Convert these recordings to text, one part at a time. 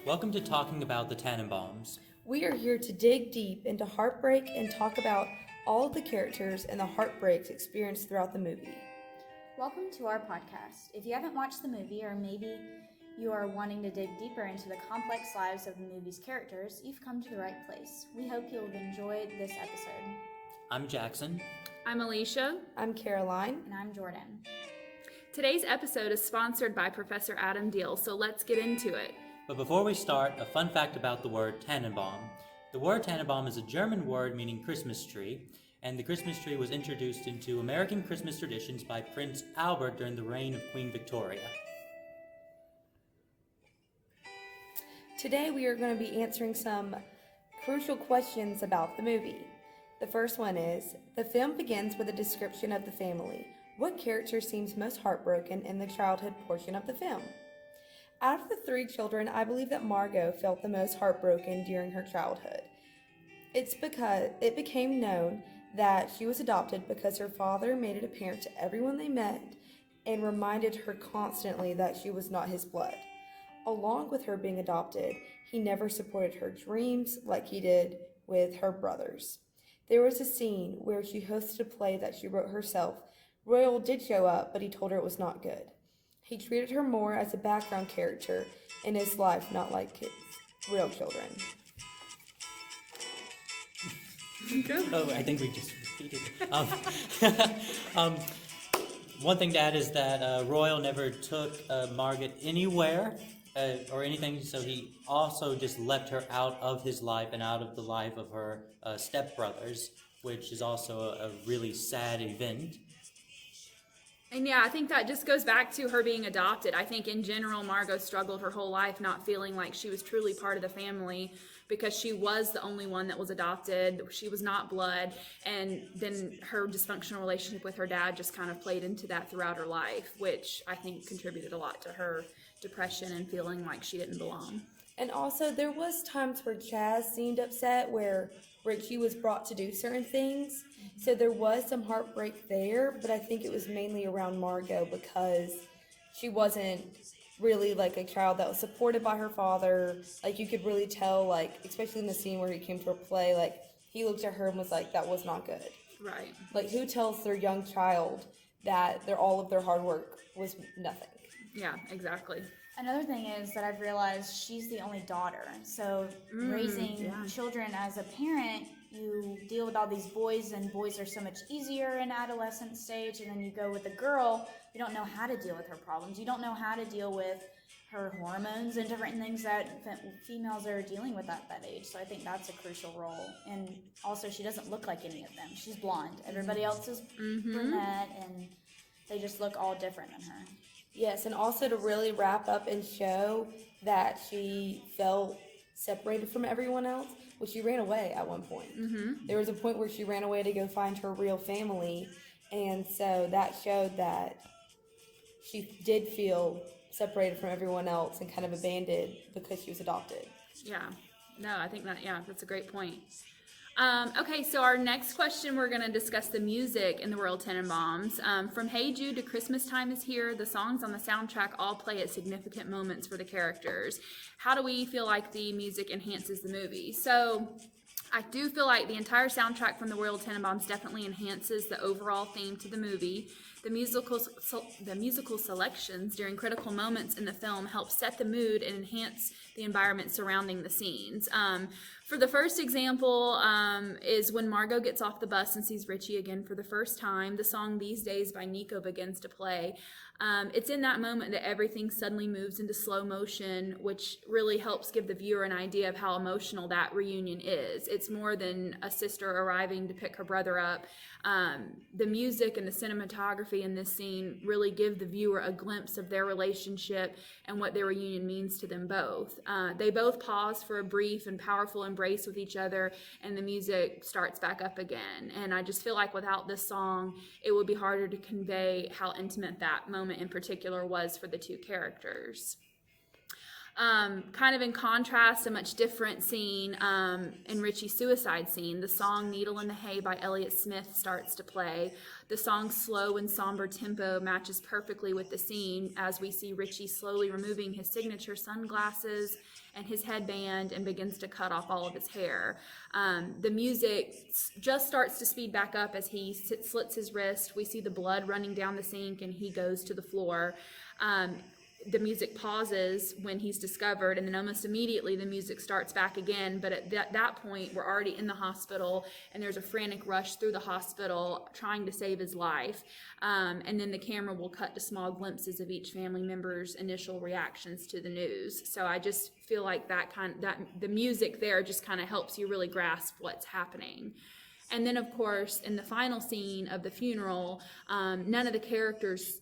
Welcome to Talking About the Tenenbaums. We are here to dig deep into heartbreak and talk about all of the characters and the heartbreaks experienced throughout the movie. Welcome to our podcast. If you haven't watched the movie, or maybe you are wanting to dig deeper into the complex lives of the movie's characters, you've come to the right place. We hope you'll have enjoyed this episode. I'm Jackson. I'm Eliesha. I'm Caroline. And I'm Jordan. Today's episode is sponsored by Professor Adam Diehl, so let's get into it. But before we start, a fun fact about the word Tannenbaum. The word Tannenbaum is a German word meaning Christmas tree, and the Christmas tree was introduced into American Christmas traditions by Prince Albert during the reign of Queen Victoria. Today we are going to be answering some crucial questions about the movie. The first one is, the film begins with a description of the family. What character seems most heartbroken in the childhood portion of the film? Out of the three children, I believe that Margot felt the most heartbroken during her childhood. It's because it became known that she was adopted because her father made it apparent to everyone they met and reminded her constantly that she was not his blood. Along with her being adopted, he never supported her dreams like he did with her brothers. There was a scene where she hosted a play that she wrote herself. Royal did show up, but he told her it was not good. He treated her more as a background character in his life, not like his real children. Oh, I think we just repeated it. One thing to add is that Royal never took Margaret anywhere or anything, so he also just left her out of his life and out of the life of her stepbrothers, which is also a really sad event. And yeah, I think that just goes back to her being adopted. I think in general, Margot struggled her whole life not feeling like she was truly part of the family because she was the only one that was adopted. She was not blood. And then her dysfunctional relationship with her dad just kind of played into that throughout her life, which I think contributed a lot to her depression and feeling like she didn't belong. And also, there was times where Chaz seemed upset where Richie was brought to do certain things. So there was some heartbreak there, but I think it was mainly around Margot because she wasn't really like a child that was supported by her father. Like, you could really tell, like, especially in the scene where he came to her play, like, he looked at her and was like, that was not good. Right. Like, who tells their young child that all of their hard work was nothing? Yeah, exactly. Another thing is that I've realized she's the only daughter. So raising children as a parent, you deal with all these boys, and boys are so much easier in adolescent stage. And then you go with a girl, you don't know how to deal with her problems. You don't know how to deal with her hormones and different things that females are dealing with at that age. So I think that's a crucial role. And also, she doesn't look like any of them. She's blonde. Everybody else is brunette, and they just look all different than her. Yes, and also to really wrap up and show that she felt separated from everyone else, well, she ran away at one point. There was a point where she ran away to go find her real family, and so that showed that she did feel separated from everyone else and kind of abandoned because she was adopted. Yeah. No, I think that's a great point. Okay, so our next question, we're going to discuss the music in the Royal Tenenbaums. From Hey Jude to Christmas Time Is Here, the songs on the soundtrack all play at significant moments for the characters. How do we feel like the music enhances the movie? So I do feel like the entire soundtrack from the Royal Tenenbaums definitely enhances the overall theme to the movie. The musical selections during critical moments in the film help set the mood and enhance the environment surrounding the scenes. For the first example is when Margot gets off the bus and sees Richie again for the first time. The song These Days by Nico begins to play. It's in that moment that everything suddenly moves into slow motion, which really helps give the viewer an idea of how emotional that reunion is. It's more than a sister arriving to pick her brother up. The music and the cinematography in this scene really give the viewer a glimpse of their relationship and what their reunion means to them both. They both pause for a brief and powerful embrace with each other, and the music starts back up again. And I just feel like without this song, it would be harder to convey how intimate that moment in particular was for the two characters. Kind of in contrast, a much different scene in Richie's suicide scene. The song Needle in the Hay by Elliott Smith starts to play. The song's slow and somber tempo matches perfectly with the scene as we see Richie slowly removing his signature sunglasses and his headband and begins to cut off all of his hair. The music just starts to speed back up as he slits his wrist. We see the blood running down the sink and he goes to the floor. The music pauses when he's discovered, and then almost immediately the music starts back again. But at that point, we're already in the hospital, and there's a frantic rush through the hospital trying to save his life. And then the camera will cut to small glimpses of each family member's initial reactions to the news. So I just feel like that the music there just kind of helps you really grasp what's happening. And then, of course, in the final scene of the funeral, none of the characters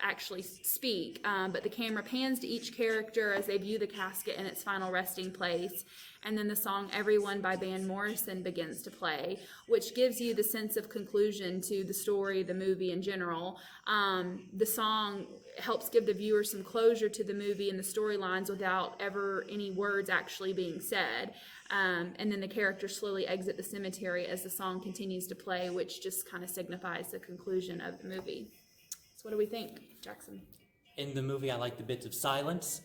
actually speak, but the camera pans to each character as they view the casket in its final resting place, and then the song Everyone by Van Morrison begins to play, which gives you the sense of conclusion to the story, the movie in general. The song helps give the viewer some closure to the movie and the storylines without ever any words actually being said. And then the characters slowly exit the cemetery as the song continues to play, which just kind of signifies the conclusion of the movie. What do we think, Jackson? In the movie, I like the bits of silence.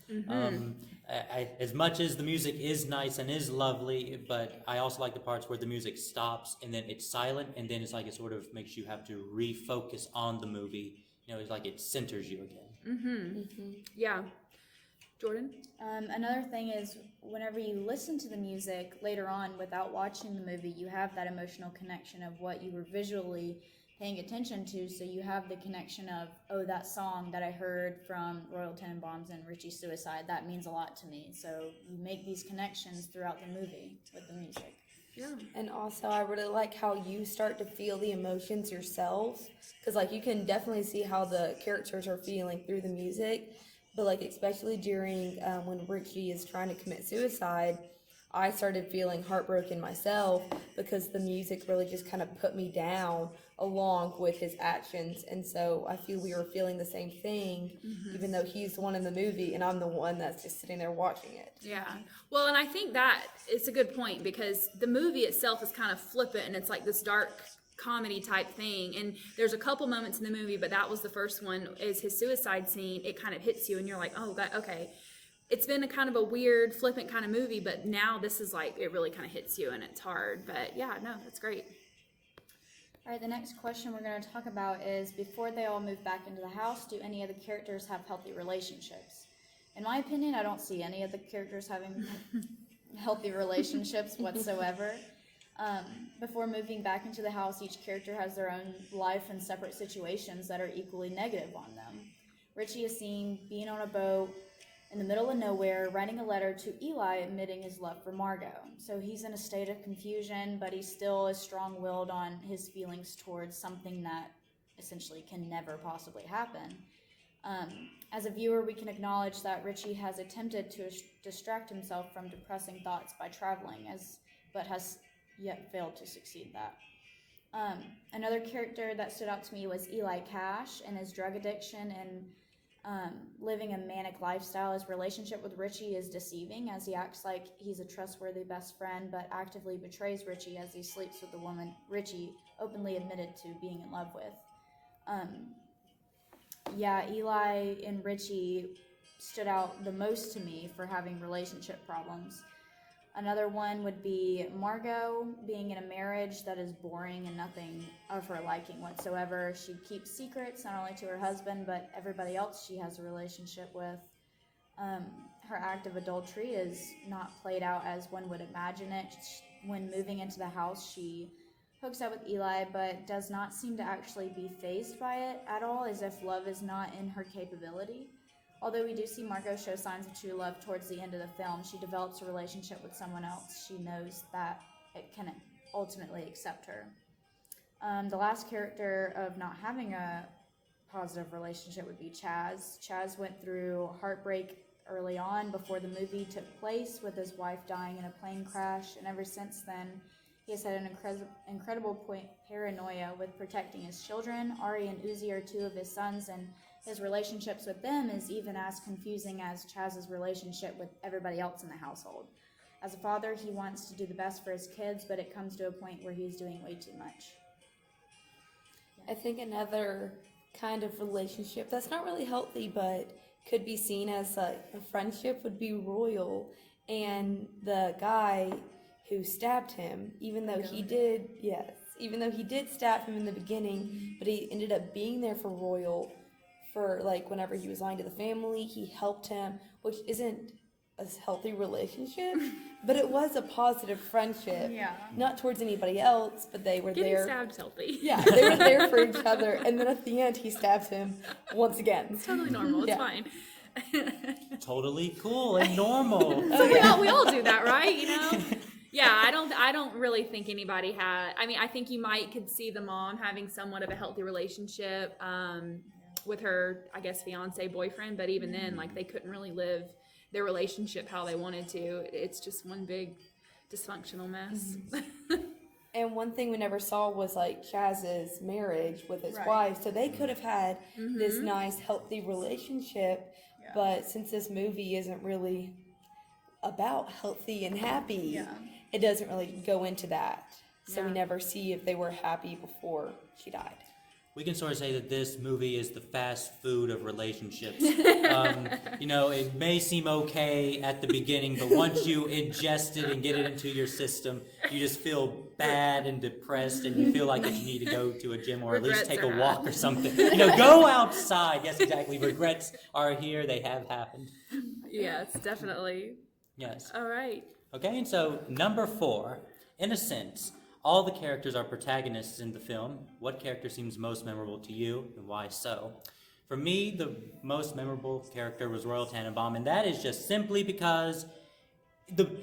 As much as the music is nice and is lovely, but I also like the parts where the music stops and then it's silent, and then it's like it sort of makes you have to refocus on the movie. You know, it's like it centers you again. Yeah. Jordan? Another thing is whenever you listen to the music later on without watching the movie, you have that emotional connection of what you were visually paying attention to, so you have the connection of, oh, that song that I heard from Royal Tenenbaums and Richie's suicide, that means a lot to me. So you make these connections throughout the movie with the music. Yeah. And also, I really like how you start to feel the emotions yourself, because like you can definitely see how the characters are feeling through the music, but like especially during when Richie is trying to commit suicide, I started feeling heartbroken myself because the music really just kind of put me down along with his actions. And so I feel we were feeling the same thing, even though he's the one in the movie and I'm the one that's just sitting there watching it. Yeah. Well, and I think that it's a good point because the movie itself is kind of flippant and it's like this dark comedy type thing. And there's a couple moments in the movie, but that was the first one, is his suicide scene. It kind of hits you and you're like, oh, God, okay. It's been a kind of a weird, flippant kind of movie, but now this is like, it really kind of hits you and it's hard. But yeah, no, that's great. All right, the next question we're going to talk about is, before they all move back into the house, do any of the characters have healthy relationships? In my opinion, I don't see any of the characters having healthy relationships whatsoever. Before moving back into the house, each character has their own life and separate situations that are equally negative on them. Richie is seen being on a boat in the middle of nowhere, writing a letter to Eli admitting his love for Margot. So he's in a state of confusion, but he still is strong-willed on his feelings towards something that essentially can never possibly happen. As a viewer, we can acknowledge that Richie has attempted to distract himself from depressing thoughts by traveling, but has yet failed to succeed that. Another character that stood out to me was Eli Cash and his drug addiction and living a manic lifestyle. His relationship with Richie is deceiving as he acts like he's a trustworthy best friend, but actively betrays Richie as he sleeps with the woman Richie openly admitted to being in love with. Eli and Richie stood out the most to me for having relationship problems. Another one would be Margot being in a marriage that is boring and nothing of her liking whatsoever. She keeps secrets, not only to her husband, but everybody else she has a relationship with. Her act of adultery is not played out as one would imagine it. When moving into the house, she hooks up with Eli, but does not seem to actually be fazed by it at all, as if love is not in her capability. Although we do see Margot show signs of true love towards the end of the film, she develops a relationship with someone else. She knows that it can ultimately accept her. The last character of not having a positive relationship would be Chaz. Chaz went through heartbreak early on before the movie took place, with his wife dying in a plane crash, and ever since then he has had an incredible paranoia with protecting his children. Ari and Uzi are two of his sons, and his relationships with them is even as confusing as Chaz's relationship with everybody else in the household. As a father, he wants to do the best for his kids, but it comes to a point where he's doing way too much. I think another kind of relationship that's not really healthy but could be seen as a friendship would be Royal and the guy who stabbed him, even though he did stab him in the beginning, but he ended up being there for Royal for like whenever he was lying to the family. He helped him, which isn't a healthy relationship, but it was a positive friendship. Yeah. Not towards anybody else, but they were Getting there. stabbed is healthy. Yeah, they were there for each other, and then at the end, he stabs him once again. It's totally normal. It's Yeah. fine. Totally cool and normal. We all do that, right? You know? Yeah, I don't really think anybody had. I mean, I think you could see the mom having somewhat of a healthy relationship with her, I guess, fiance, boyfriend. But even then, like, they couldn't really live their relationship how they wanted to. It's just one big dysfunctional mess. And one thing we never saw was like Chaz's marriage with his Right. wife, so they could have had this nice, healthy relationship. Yeah. But since this movie isn't really about healthy and happy, Yeah. it doesn't really go into that. So we Yeah. never see if they were happy before she died. We can sort of say that this movie is the fast food of relationships. You know, it may seem okay at the beginning, but once you ingest it and get it into your system, you just feel bad and depressed, and you feel like you need to go to a gym or at least Regrets take are a walk or something. You know, go outside. Yes, exactly. Regrets are here. They have happened. Yes, definitely. Yes. All right. Okay, and so number 4, in a sense, all the characters are protagonists in the film. What character seems most memorable to you, and why so? For me, the most memorable character was Royal Tenenbaum, and that is just simply because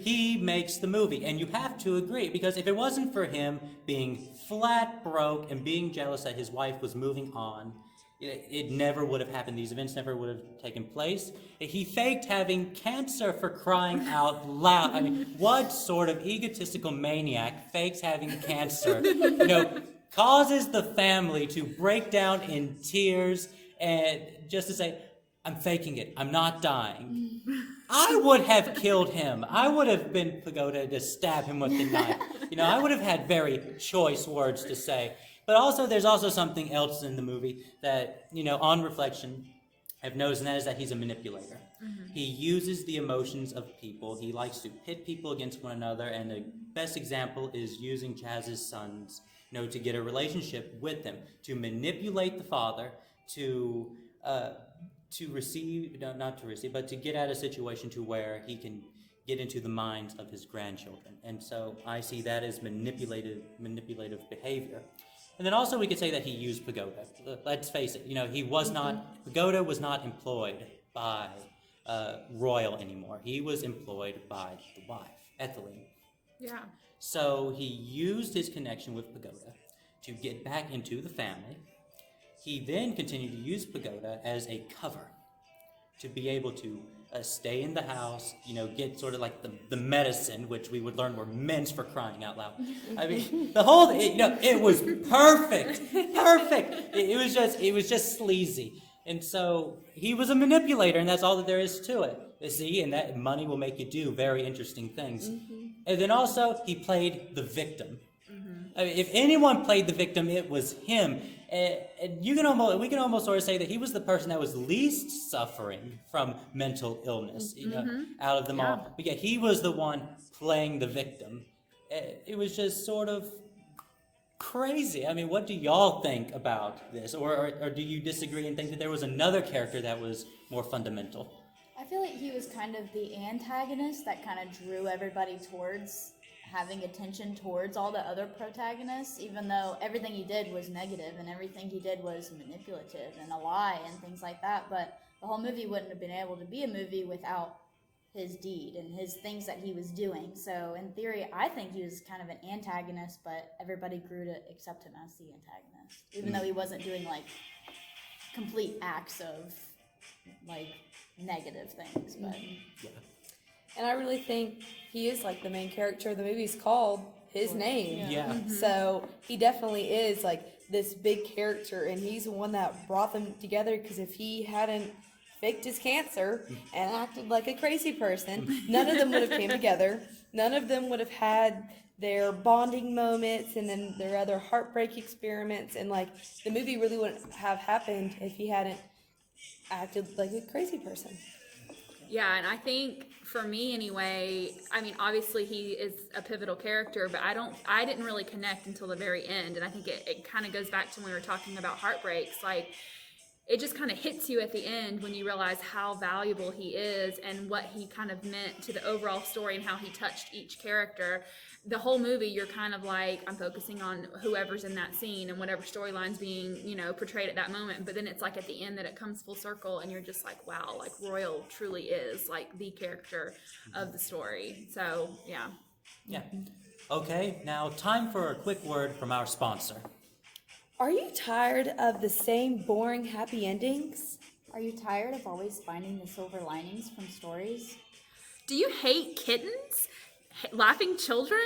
he makes the movie. And you have to agree, because if it wasn't for him being flat broke and being jealous that his wife was moving on, it never would have happened. These events never would have taken place. He faked having cancer, for crying out loud. I mean, what sort of egotistical maniac fakes having cancer? You know, causes the family to break down in tears and just to say, I'm faking it. I'm not dying. I would have killed him. I would have been Pagoda to stab him with the knife. You know, I would have had very choice words to say. But also, there's also something else in the movie that, you know, on reflection, I've noticed, and that is that he's a manipulator. He uses the emotions of people. He likes to pit people against one another, and the best example is using Chaz's sons, you know, to get a relationship with them, to manipulate the father, to receive, no, not to receive, but to get at a situation to where he can get into the minds of his grandchildren. And so I see that as manipulative behavior. And then also we could say that he used Pagoda. Let's face it, you know, Pagoda was not employed by Royal anymore. He was employed by the wife, Etheline. Yeah. So he used his connection with Pagoda to get back into the family. He then continued to use Pagoda as a cover to be able to stay in the house, you know, get sort of like the medicine, which we would learn were mints, for crying out loud. I mean, the whole, you know, it was perfect. It was just sleazy. And so he was a manipulator, and that's all that there is to it. You see, and that money will make you do very interesting things. And then also, he played the victim. I mean, if anyone played the victim, it was him. And we can almost sort of say that he was the person that was least suffering from mental illness, you know, out of them all. But yeah, he was the one playing the victim. It was just sort of crazy. I mean, what do y'all think about this? Or do you disagree and think that there was another character that was more fundamental? I feel like he was kind of the antagonist that kind of drew everybody towards having attention towards all the other protagonists, even though everything he did was negative and everything he did was manipulative and a lie and things like that. But the whole movie wouldn't have been able to be a movie without his deed and his things that he was doing. So in theory, I think he was kind of an antagonist, but everybody grew to accept him as the antagonist, even though he wasn't doing like complete acts of like negative things. But And I really think he is like the main character. The movie's called his name. Yeah. So he definitely is like this big character, and he's the one that brought them together, because if he hadn't faked his cancer and acted like a crazy person, none of them would have came together. None of them would have had their bonding moments and then their other heartbreak experiments, and like the movie really wouldn't have happened if he hadn't acted like a crazy person. Yeah, and I think for me anyway, I mean, obviously he is a pivotal character, but I didn't really connect until the very end. And I think it kind of goes back to when we were talking about heartbreaks. Like, it just kind of hits you at the end when you realize how valuable he is and what he kind of meant to the overall story and how he touched each character. The whole movie, you're kind of like, I'm focusing on whoever's in that scene and whatever storyline's being, portrayed at that moment. But then it's like at the end that it comes full circle and you're just like, wow, like Royal truly is like the character of the story. So, yeah. Yeah. Okay, now time for a quick word from our sponsor. Are you tired of the same boring happy endings? Are you tired of always finding the silver linings from stories? Do you hate kittens, laughing children,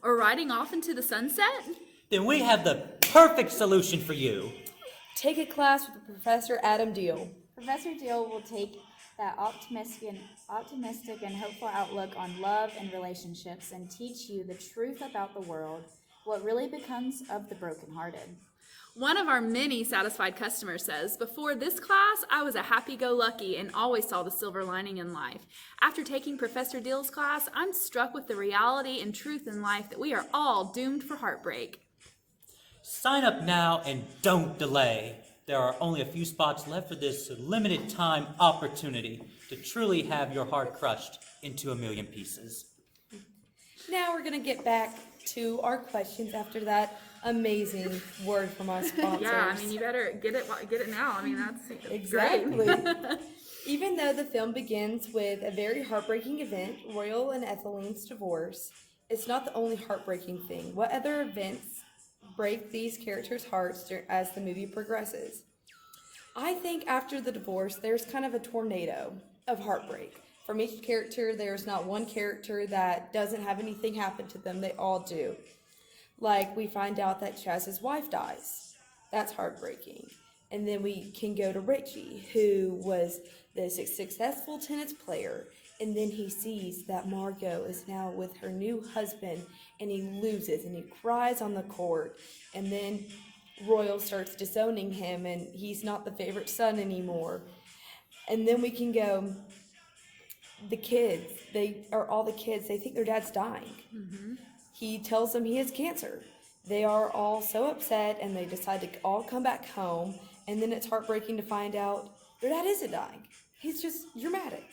or riding off into the sunset? Then we have the perfect solution for you. Take a class with Professor Adam Diehl. Professor Diehl will take that optimistic and hopeful outlook on love and relationships and teach you the truth about the world, what really becomes of the brokenhearted. One of our many satisfied customers says, before this class, I was a happy-go-lucky and always saw the silver lining in life. After taking Professor Diehl's class, I'm struck with the reality and truth in life that we are all doomed for heartbreak. Sign up now and don't delay. There are only a few spots left for this limited time opportunity to truly have your heart crushed into a million pieces. Now we're going to get back to our questions after that amazing word from our sponsors. Yeah, I mean, you better get it now. I mean, that's Exactly. great. Even though the film begins with a very heartbreaking event, Royal and Etheline's divorce, it's not the only heartbreaking thing. What other events break these characters' hearts as the movie progresses? I think after the divorce, there's kind of a tornado of heartbreak. From each character, there's not one character that doesn't have anything happen to them. They all do. Like, we find out that Chaz's wife dies. That's heartbreaking. And then we can go to Richie, who was the successful tennis player. And then he sees that Margot is now with her new husband, and he loses, and he cries on the court. And then Royal starts disowning him, and he's not the favorite son anymore. And then we can go, the kids, they think their dad's dying. Mm-hmm. He tells them he has cancer. They are all so upset, and they decide to all come back home. And then it's heartbreaking to find out their dad isn't dying. He's just dramatic.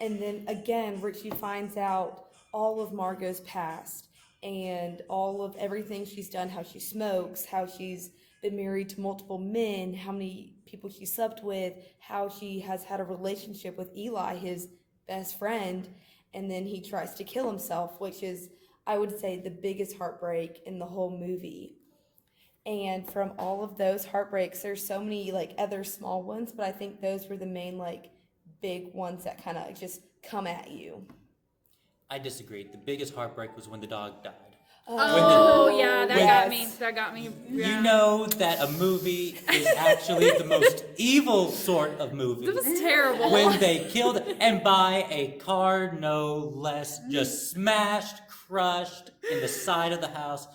And then again, Richie finds out all of Margot's past and all of everything she's done, how she smokes, how she's been married to multiple men, how many people she slept with, how she has had a relationship with Eli, his best friend, and then he tries to kill himself, which is, I would say, the biggest heartbreak in the whole movie. And from all of those heartbreaks, there's so many like other small ones, but I think those were the main like big ones that kind of just come at you. I disagree. The biggest heartbreak was when the dog died. That got me. Yeah. You know that a movie is actually the most evil sort of movie. It was terrible. When they killed, and by a car no less, just smashed, crushed in the side of the house.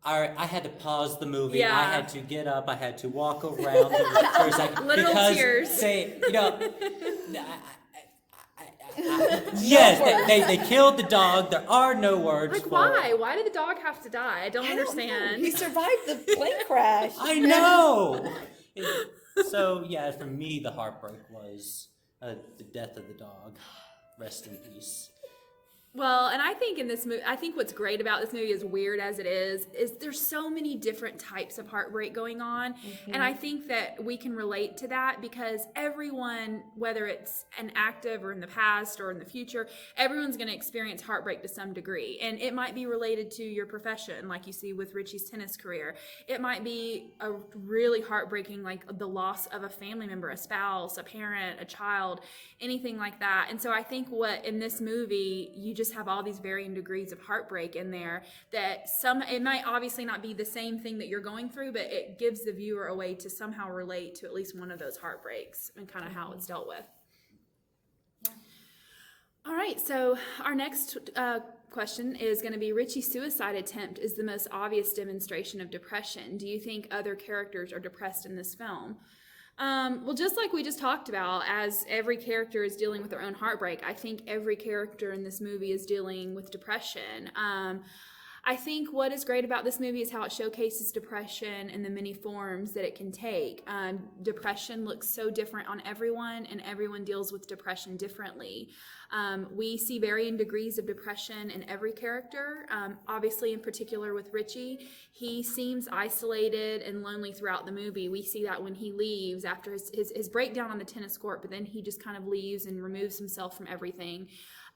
I had to pause the movie. Yeah. I had to get up. I had to walk around for a second. Literal because tears. Yes, they killed the dog. There are no words Like, for why? it. Why did the dog have to die? I don't understand. He survived the plane crash. I know. So, yeah, for me, the heartbreak was the death of the dog. Rest in peace. Well, and I think in this movie, I think what's great about this movie, as weird as it is there's so many different types of heartbreak going on. Mm-hmm. And I think that we can relate to that because everyone, whether it's an active or in the past or in the future, everyone's going to experience heartbreak to some degree. And it might be related to your profession, like you see with Richie's tennis career. It might be a really heartbreaking, like the loss of a family member, a spouse, a parent, a child, anything like that. And so I think what in this movie, you just just have all these varying degrees of heartbreak in there that it might obviously not be the same thing that you're going through, but it gives the viewer a way to somehow relate to at least one of those heartbreaks and kind of how it's dealt with. All right, so our next question is going to be, Richie's suicide attempt is the most obvious demonstration of depression. Do you think other characters are depressed in this film? Well, just like we just talked about, as every character is dealing with their own heartbreak, I think every character in this movie is dealing with depression. I think what is great about this movie is how it showcases depression and the many forms that it can take. Depression looks so different on everyone, and everyone deals with depression differently. We see varying degrees of depression in every character. Obviously, in particular with Richie, he seems isolated and lonely throughout the movie. We see that when he leaves after his breakdown on the tennis court, but then he just kind of leaves and removes himself from everything.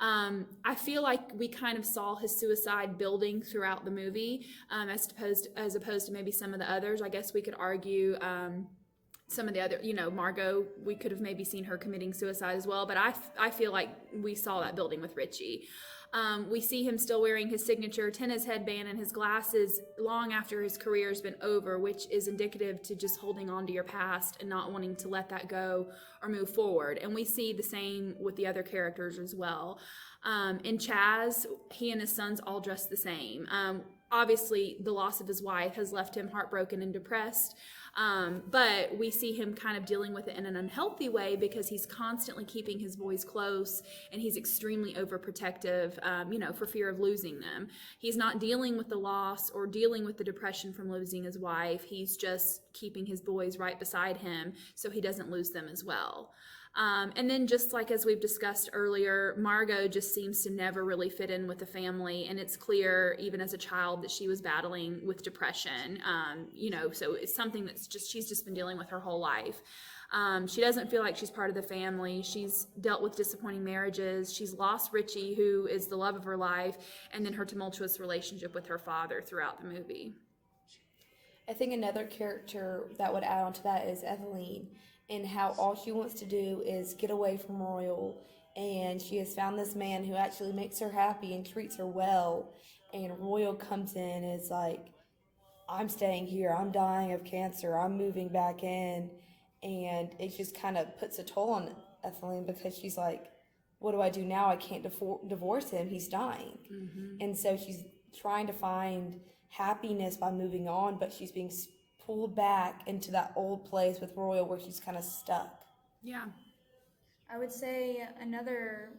I feel like we kind of saw his suicide building throughout the movie, as opposed to maybe some of the others. I guess we could argue some of the other, Margot, we could have maybe seen her committing suicide as well, but I feel like we saw that building with Richie. We see him still wearing his signature tennis headband and his glasses long after his career has been over, which is indicative to just holding on to your past and not wanting to let that go or move forward. And we see the same with the other characters as well. In Chaz, he and his sons all dress the same. Obviously, the loss of his wife has left him heartbroken and depressed. But we see him kind of dealing with it in an unhealthy way because he's constantly keeping his boys close and he's extremely overprotective, for fear of losing them. He's not dealing with the loss or dealing with the depression from losing his wife. He's just keeping his boys right beside him so he doesn't lose them as well. And then just like as we've discussed earlier, Margot just seems to never really fit in with the family, and it's clear even as a child that she was battling with depression, so it's something she's just been dealing with her whole life. She doesn't feel like she's part of the family. She's dealt with disappointing marriages. She's lost Richie, who is the love of her life, and then her tumultuous relationship with her father throughout the movie. I think another character that would add on to that is Eveline, and how all she wants to do is get away from Royal, and she has found this man who actually makes her happy and treats her well, and Royal comes in and is like, I'm staying here, I'm dying of cancer, I'm moving back in, and it just kind of puts a toll on Eveline because she's like, what do I do now? I can't divorce him, he's dying. Mm-hmm. And so she's trying to find happiness by moving on, but she's being pulled back into that old place with Royal where she's kind of stuck. Yeah. I would say another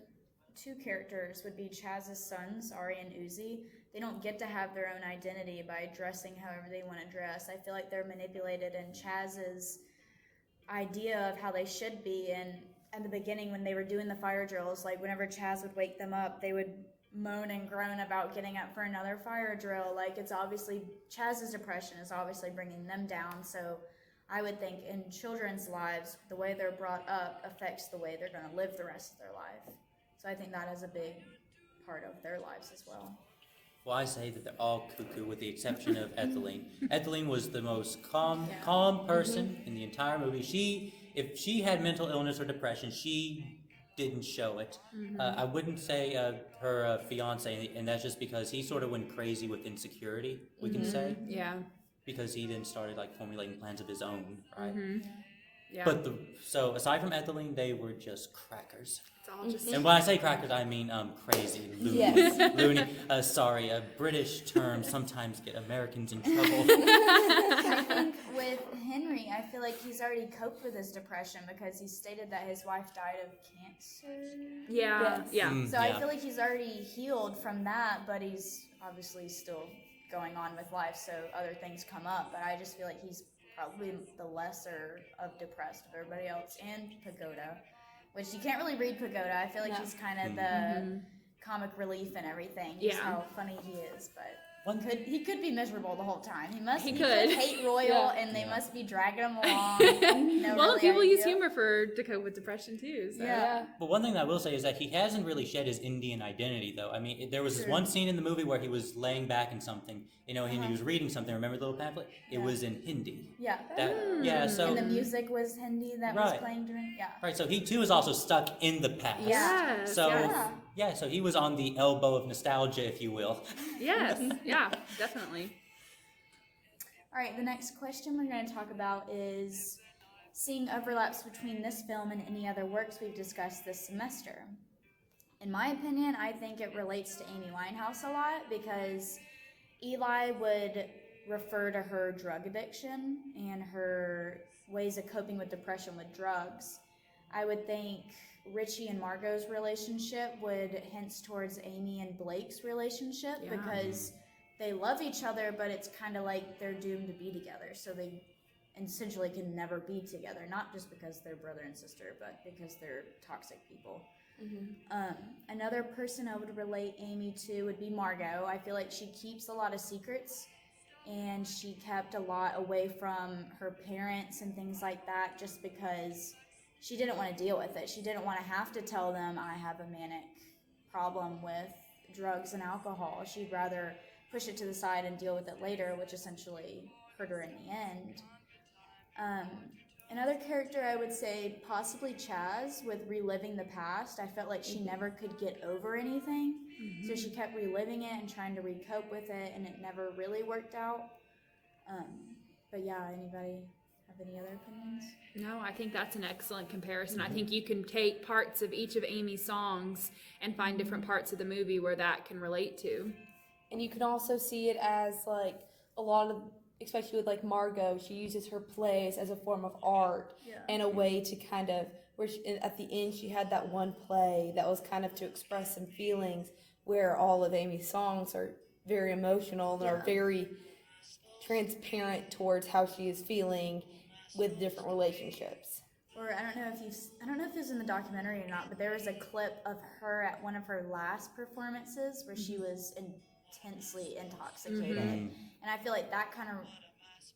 two characters would be Chaz's sons, Ari and Uzi. They don't get to have their own identity by dressing however they want to dress. I feel like they're manipulated in Chaz's idea of how they should be. And at the beginning when they were doing the fire drills, like whenever Chaz would wake them up, they would moan and groan about getting up for another fire drill. Like, it's obviously, Chaz's depression is obviously bringing them down. So I would think in children's lives, the way they're brought up affects the way they're going to live the rest of their life. So I think that is a big part of their lives as well. Well, I say that they're all cuckoo with the exception of Etheline. Etheline was the most calm person in the entire movie. If she had mental illness or depression, she didn't show it. I wouldn't say her fiance, and that's just because he sort of went crazy with insecurity, we can say. Yeah. Because he then started formulating plans of his own, right? Yeah. But so aside from Etheline, they were just crackers. It's all just And when I say crackers, I mean crazy, loony. Yes. Loony. Sorry, British terms sometimes get Americans in trouble. I think with Henry, I feel like he's already coped with his depression because he stated that his wife died of cancer. Yeah. Yes. Yeah. So I feel like he's already healed from that, but he's obviously still going on with life, so other things come up. But I just feel like he's probably the lesser of depressed of everybody else. And Pagoda, which you can't really read Pagoda. I feel like he's kind of the comic relief and everything. Just how funny he is, but he could be miserable the whole time. He could hate Royal, and they must be dragging him along. Well, people use humor to cope with depression too. So. Yeah. But one thing that I will say is that he hasn't really shed his Indian identity, though. I mean, there was this one scene in the movie where he was laying back in something, and he was reading something. Remember the little pamphlet? It was in Hindi. Yeah. So. And the music was Hindi that was playing during. Yeah. Right. So he too is also stuck in the past. Yeah. So Yeah, so he was on the elbow of nostalgia, if you will. Yes, yeah, definitely. All right, the next question we're going to talk about is seeing overlaps between this film and any other works we've discussed this semester. In my opinion, I think it relates to Amy Winehouse a lot because Eli would refer to her drug addiction and her ways of coping with depression with drugs. I would think Richie and Margot's relationship would hint towards Amy and Blake's relationship because they love each other, but it's kind of like they're doomed to be together. So they essentially can never be together, not just because they're brother and sister, but because they're toxic people. Another person I would relate Amy to would be Margot. I feel like she keeps a lot of secrets, and she kept a lot away from her parents and things like that just because she didn't want to deal with it. She didn't want to have to tell them, I have a manic problem with drugs and alcohol. She'd rather push it to the side and deal with it later, which essentially hurt her in the end. Another character I would say possibly Chaz with reliving the past. I felt like she never could get over anything, so she kept reliving it and trying to recope with it, and it never really worked out. But yeah, anybody have any other opinions? No, I think that's an excellent comparison. I think you can take parts of each of Amy's songs and find different parts of the movie where that can relate to. And you can also see it as like a lot of, especially with like Margot, she uses her plays as a form of art and a way to kind of, where she, at the end she had that one play that was kind of to express some feelings, where all of Amy's songs are very emotional and are very transparent towards how she is feeling with different relationships. Or I don't know if it was in the documentary or not, but there was a clip of her at one of her last performances where she was intensely intoxicated. And I feel like that kind of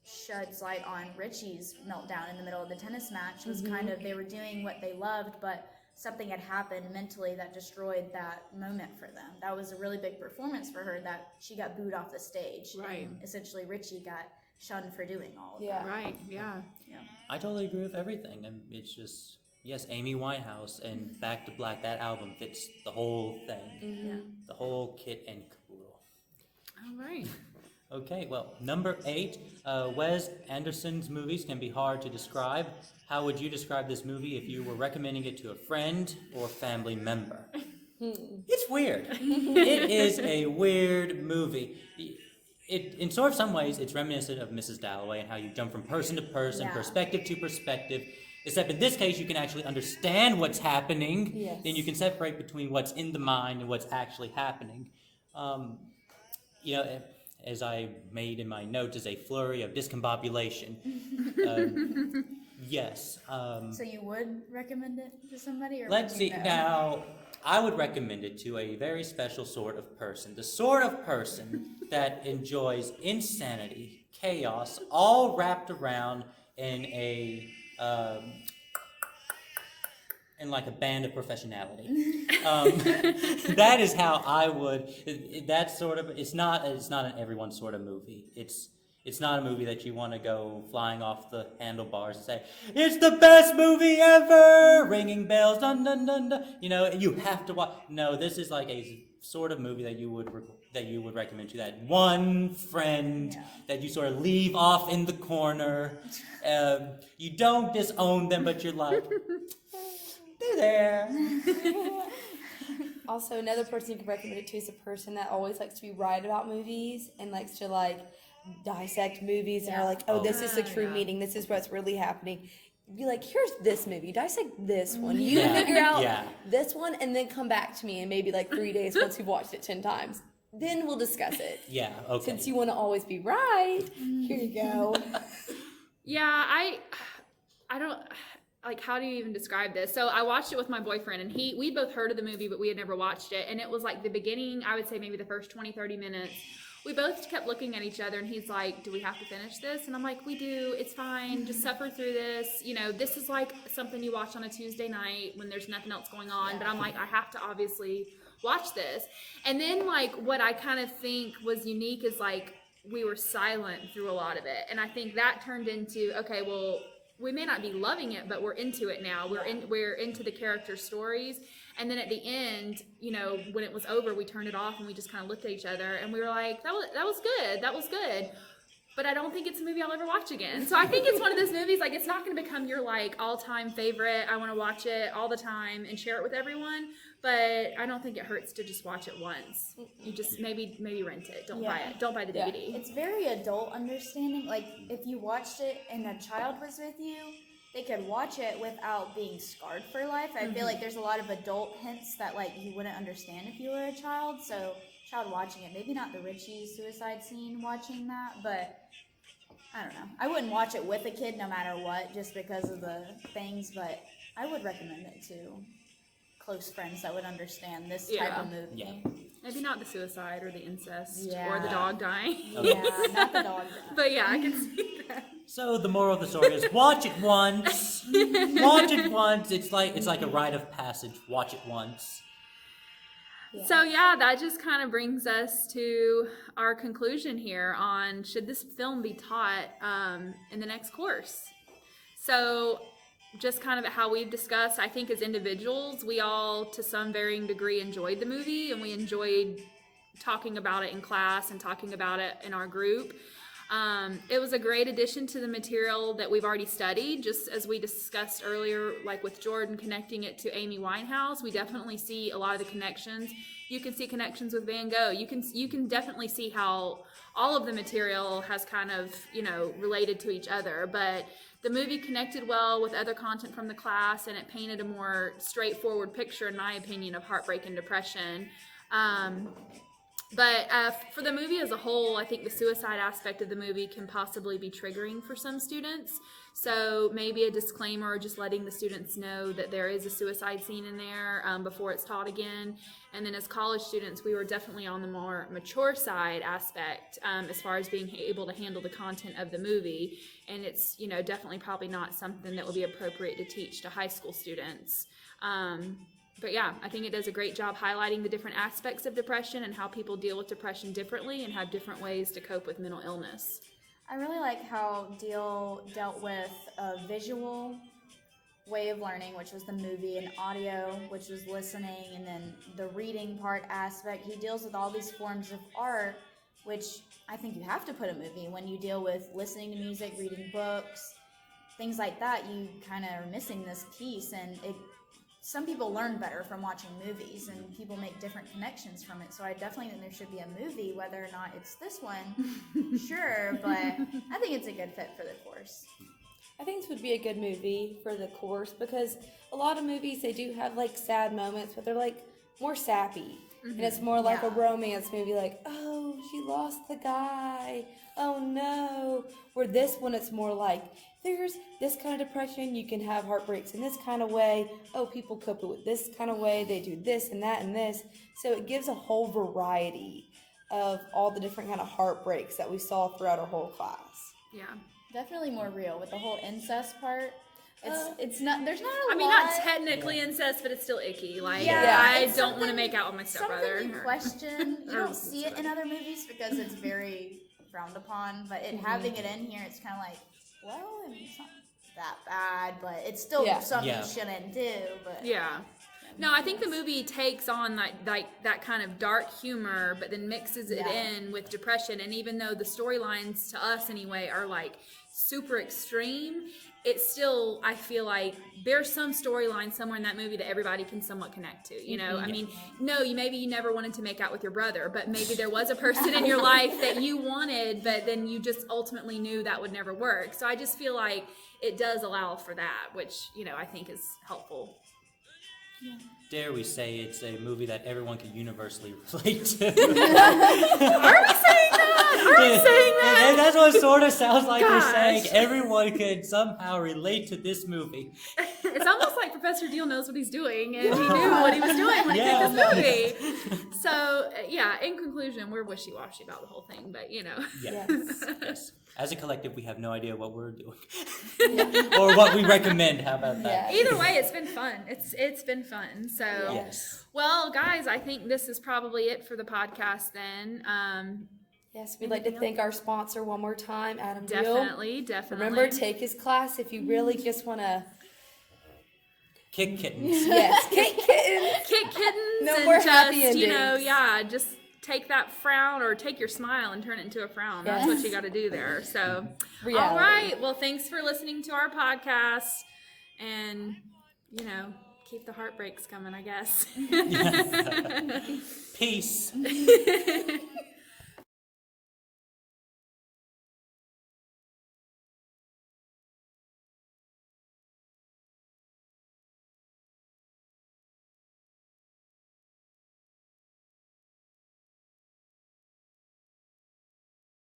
sheds light on Richie's meltdown in the middle of the tennis match. Was kind of, they were doing what they loved, but something had happened mentally that destroyed that moment for them. That was a really big performance for her, that she got booed off the stage. Right. And essentially Richie got shunned for doing all of that. Right, yeah. I totally agree with everything. And it's just, yes, Amy Winehouse and Back to Black, that album fits the whole thing. The whole kit and caboodle. All right. Okay, well, number 8, Wes Anderson's movies can be hard to describe. How would you describe this movie if you were recommending it to a friend or family member? It's weird. It is a weird movie. In sort of some ways, it's reminiscent of Mrs. Dalloway and how you jump from person to person, perspective to perspective. Except in this case, you can actually understand what's happening. Yes. Then you can separate between what's in the mind and what's actually happening. You know, as I made in my notes, is a flurry of discombobulation. Yes. So you would recommend it to somebody? Or Let's would you see. know? Now, I would recommend it to a very special sort of person. The sort of person that enjoys insanity, chaos, all wrapped around in a in like a band of professionality. That is how I would. That sort of. It's not an everyone sort of movie. It's not a movie that you want to go flying off the handlebars and say, it's the best movie ever, ringing bells, dun dun dun dun. You know, you have to watch. No, this is like a sort of movie that you would recommend to that one friend that you sort of leave off in the corner. You don't disown them, but you're like, they're there. Also, another person you can recommend it to is a person that always likes to be right about movies and likes to like dissect movies and are like, oh, this is the true meaning, this is what's really happening. Be like, here's this movie, dissect this one, you figure out this one, and then come back to me in maybe like 3 days once you've watched it 10 times. Then we'll discuss it. Yeah, okay. Since you want to always be right, here you go. Yeah, I don't, like, how do you even describe this? So I watched it with my boyfriend, and we both heard of the movie, but we had never watched it. And it was like the beginning, I would say maybe the first 20, 30 minutes. We both kept looking at each other, and he's like, do we have to finish this? And I'm like, we do. It's fine. Just suffer through this. You know, this is like something you watch on a Tuesday night when there's nothing else going on. But I'm like, I have to obviously watch this. And then, like, what I kind of think was unique is, like, we were silent through a lot of it. And I think that turned into, okay, well, we may not be loving it, but we're into it now. We're into the character stories. And then at the end, you know, when it was over, we turned it off and we just kind of looked at each other and we were like, that was good. But I don't think it's a movie I'll ever watch again. So I think it's one of those movies, like, it's not going to become your, like, all-time favorite. I want to watch it all the time and share it with everyone. But I don't think it hurts to just watch it once. You just maybe rent it. Don't buy it. Don't buy the DVD. It's very adult understanding. Like, if you watched it and a child was with you, they could watch it without being scarred for life. I feel like there's a lot of adult hints that, like, you wouldn't understand if you were a child. So, child watching it, maybe not the Richie suicide scene watching that, but I don't know. I wouldn't watch it with a kid no matter what, just because of the things, but I would recommend it to close friends that would understand this type of movie. Yeah. Maybe not the suicide or the incest or the dog dying. Yeah, not the dog dying. But yeah, I can see that. So the moral of the story is watch it once. Watch it once. It's like a rite of passage. Watch it once. Yeah. So yeah, that just kind of brings us to our conclusion here on should this film be taught in the next course. So just kind of how we've discussed, I think as individuals, we all to some varying degree enjoyed the movie and we enjoyed talking about it in class and talking about it in our group. It was a great addition to the material that we've already studied, just as we discussed earlier, like with Jordan connecting it to Amy Winehouse. We definitely see a lot of the connections. You can see connections with Van Gogh. You can definitely see how all of the material has kind of, you know, related to each other. But the movie connected well with other content from the class, and it painted a more straightforward picture, in my opinion, of heartbreak and depression. But for the movie as a whole, I think the suicide aspect of the movie can possibly be triggering for some students. So maybe a disclaimer or just letting the students know that there is a suicide scene in there before it's taught again. And then as college students, we were definitely on the more mature side aspect as far as being able to handle the content of the movie. And it's, you know, definitely probably not something that would be appropriate to teach to high school students. But yeah, I think it does a great job highlighting the different aspects of depression and how people deal with depression differently and have different ways to cope with mental illness. I really like how Diehl dealt with a visual way of learning, which was the movie, and audio, which was listening, and then the reading part aspect. He deals with all these forms of art, which I think you have to put a movie. When you deal with listening to music, reading books, things like that, you kind of are missing this piece, and some people learn better from watching movies, and people make different connections from it. So I definitely think there should be a movie, whether or not it's this one, sure, but I think it's a good fit for the course. I think this would be a good movie for the course because a lot of movies, they do have like sad moments, but they're like more sappy. And it's more like a romance movie, like, oh, she lost the guy. Oh no. Where this one, it's more like, there's this kind of depression, you can have heartbreaks in this kind of way. Oh, people cope with this kind of way, they do this and that and this. So it gives a whole variety of all the different kind of heartbreaks that we saw throughout our whole class. Yeah. Definitely more real with the whole incest part. It's not, there's not a lot. I mean, not technically incest, but it's still icky. Like, Yeah, I it's don't want to make out with my stepbrother. Something you question. You don't see it in other movies because it's very frowned upon, but having it in here, it's kind of like, well, I mean, it's not that bad, but it's still something you shouldn't do. But yeah. No, I think the movie takes on that kind of dark humor, but then mixes it in with depression. And even though the storylines, to us anyway, are like super extreme, it's still, I feel like there's some storyline somewhere in that movie that everybody can somewhat connect to, you know? I mean, no, maybe you never wanted to make out with your brother, but maybe there was a person in your life that you wanted, but then you just ultimately knew that would never work. So I just feel like it does allow for that, which, you know, I think is helpful. Yeah. Dare we say it's a movie that everyone can universally relate to? Are we saying that? Are we saying that? And that's what it sort of sounds like we're Gosh. saying. Everyone could somehow relate to this movie. It's almost like Professor Diehl knows what he's doing, and he knew what he was doing when he picked this movie. So, yeah, in conclusion, we're wishy-washy about the whole thing, but, you know. Yes. As a collective, we have no idea what we're doing. Or what we recommend. How about that? Yeah. Either way, it's been fun. It's been fun. So, Yes. well, guys, I think this is probably it for the podcast then. Yes, we'd like to thank our sponsor one more time, Adam Diehl. Definitely. Remember, take his class if you really just want to. Kick kittens. Yes, kick kittens. Kick kittens. No and more just, happy just take that frown or take your smile and turn it into a frown. That's what you got to do there. So, Reality. All right. Well, thanks for listening to our podcast, and keep the heartbreaks coming, I guess. Peace.